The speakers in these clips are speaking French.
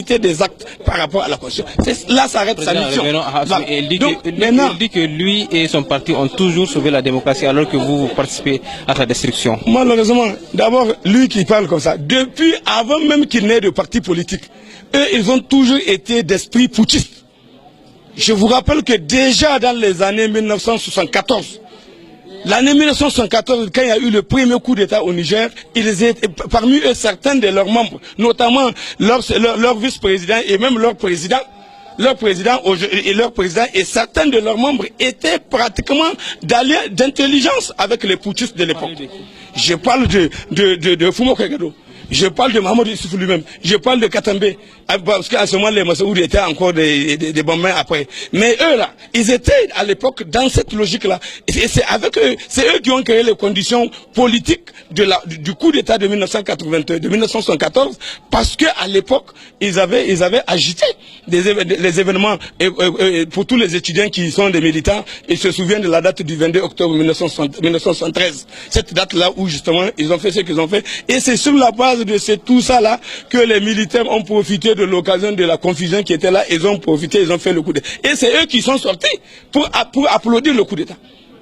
des actes par rapport à la Constitution. Là, ça arrête sa mission. Il dit que lui et son parti ont toujours sauvé la démocratie alors que vous participez à sa destruction. Malheureusement, d'abord, lui qui parle comme ça, depuis avant même qu'il n'ait de parti politique, eux, ils ont toujours été d'esprit putschiste. Je vous rappelle que déjà dans les années 1974, l'année 1974, quand il y a eu le premier coup d'État au Niger, ils étaient, parmi eux, certains de leurs membres, notamment leur vice-président et même leur président et certains de leurs membres étaient pratiquement d'alliés d'intelligence avec les putschistes de l'époque. Je parle de Fumo Kegado. Je parle de Mahamadou Issoufou lui-même. Je parle de Katambe. Parce qu'à ce moment, les Massaoudi étaient encore des bons mains après. Mais eux, là, ils étaient à l'époque dans cette logique-là. Et c'est avec eux, c'est eux qui ont créé les conditions politiques du coup d'État de 1974, parce qu'à l'époque, ils avaient agité les événements pour tous les étudiants qui sont des militants. Ils se souviennent de la date du 22 octobre 1973. Cette date-là où, justement, ils ont fait ce qu'ils ont fait. Et c'est sur la base de tout ça là que les militaires ont profité de l'occasion de la confusion qui était là. Ils ont profité, ils ont fait le coup d'État. Et c'est eux qui sont sortis pour applaudir le coup d'État.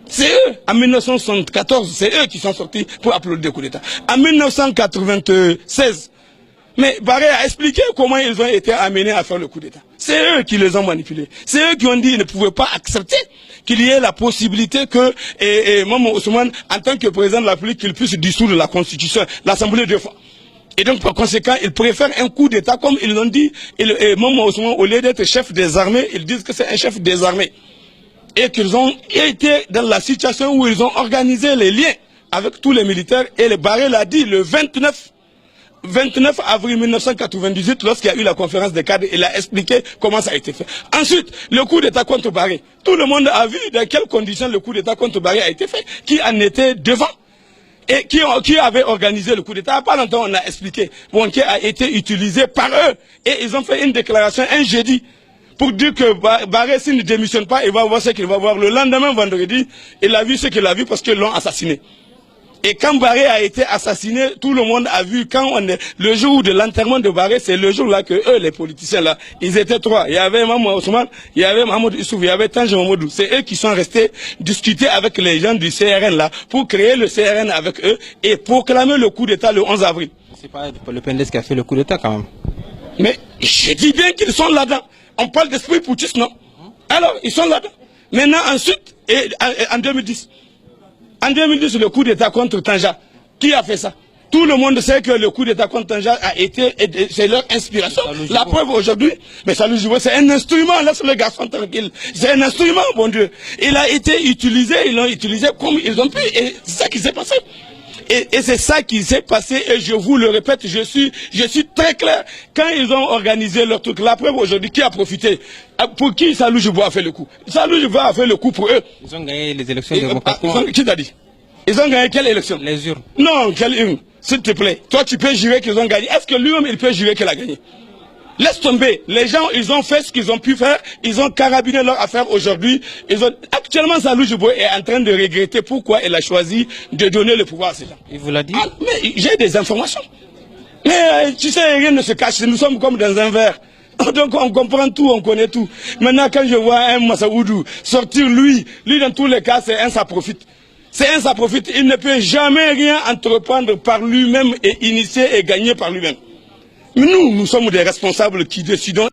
C'est eux, en 1974, c'est eux qui sont sortis pour applaudir le coup d'État. En 1996, mais Barré a expliqué comment ils ont été amenés à faire le coup d'État. C'est eux qui les ont manipulés. C'est eux qui ont dit qu'ils ne pouvaient pas accepter qu'il y ait la possibilité que Momo Ousmane, en tant que président de la République, qu'il puisse dissoudre la Constitution, l'Assemblée deux fois. Et donc, par conséquent, ils préfèrent un coup d'État, comme ils l'ont dit. Momo Ousmane, au lieu d'être chef des armées, ils disent que c'est un chef des armées. Et qu'ils ont été dans la situation où ils ont organisé les liens avec tous les militaires. Et le Barré l'a dit le 29 avril 1998, lorsqu'il y a eu la conférence des cadres, il a expliqué comment ça a été fait. Ensuite, le coup d'État contre Barré. Tout le monde a vu dans quelles conditions le coup d'État contre Barré a été fait. Qui en était devant. Et qui avait organisé le coup d'État. Pas longtemps, on a expliqué. Bon, qui a été utilisé par eux. Et ils ont fait une déclaration un jeudi pour dire que Barré, s'il ne démissionne pas, il va voir ce qu'il va voir. Le lendemain, vendredi, il a vu ce qu'il a vu parce qu'ils l'ont assassiné. Et quand Barré a été assassiné, tout le monde a vu, le jour de l'enterrement de Barré, c'est le jour là que eux, les politiciens là, ils étaient trois. Il y avait Mamadou Ousmane, il y avait Mahamadou Issoufou, il y avait Tange Mamadou. C'est eux qui sont restés discuter avec les gens du CRN là, pour créer le CRN avec eux et proclamer le coup d'État le 11 avril. C'est pas le PNDS qui a fait le coup d'État quand même. Mais je dis bien qu'ils sont là-dedans. On parle d'esprit putschiste, non? Alors, ils sont là-dedans. Maintenant, ensuite, en 2010. En 2010, le coup d'État contre Tanja. Qui a fait ça? Tout le monde sait que le coup d'État contre Tanja a été, c'est leur inspiration. La preuve aujourd'hui, mais Salou Djibo, c'est un instrument, laisse le garçon tranquille. C'est un instrument, bon Dieu. Il a été utilisé, ils l'ont utilisé comme ils ont pu, et c'est ça qui s'est passé. Et c'est ça qui s'est passé, et je vous le répète, je suis très clair. Quand ils ont organisé leur truc, la preuve aujourd'hui, qui a profité? Pour qui Salou Djibo a fait le coup? Salou Djibo a fait le coup pour eux. Ils ont gagné les élections démocratiques. Qui t'a dit? Ils ont gagné quelle élection? Les urnes. Non, quelle urne? S'il te plaît. Toi, tu peux jurer qu'ils ont gagné. Est-ce que lui-même, il peut jurer qu'il a gagné? Laisse tomber. Les gens, ils ont fait ce qu'ils ont pu faire. Ils ont carabiné leur affaire aujourd'hui. Actuellement, Salou Djibo est en train de regretter pourquoi il a choisi de donner le pouvoir à ces gens. Il vous l'a dit? Mais j'ai des informations. Mais tu sais, rien ne se cache. Nous sommes comme dans un verre. Donc on comprend tout, on connaît tout. Maintenant, quand je vois un Massaoudou sortir, lui dans tous les cas, c'est un ça profite. C'est un ça profite. Il ne peut jamais rien entreprendre par lui-même et initier et gagner par lui-même. Mais nous sommes des responsables qui décidons.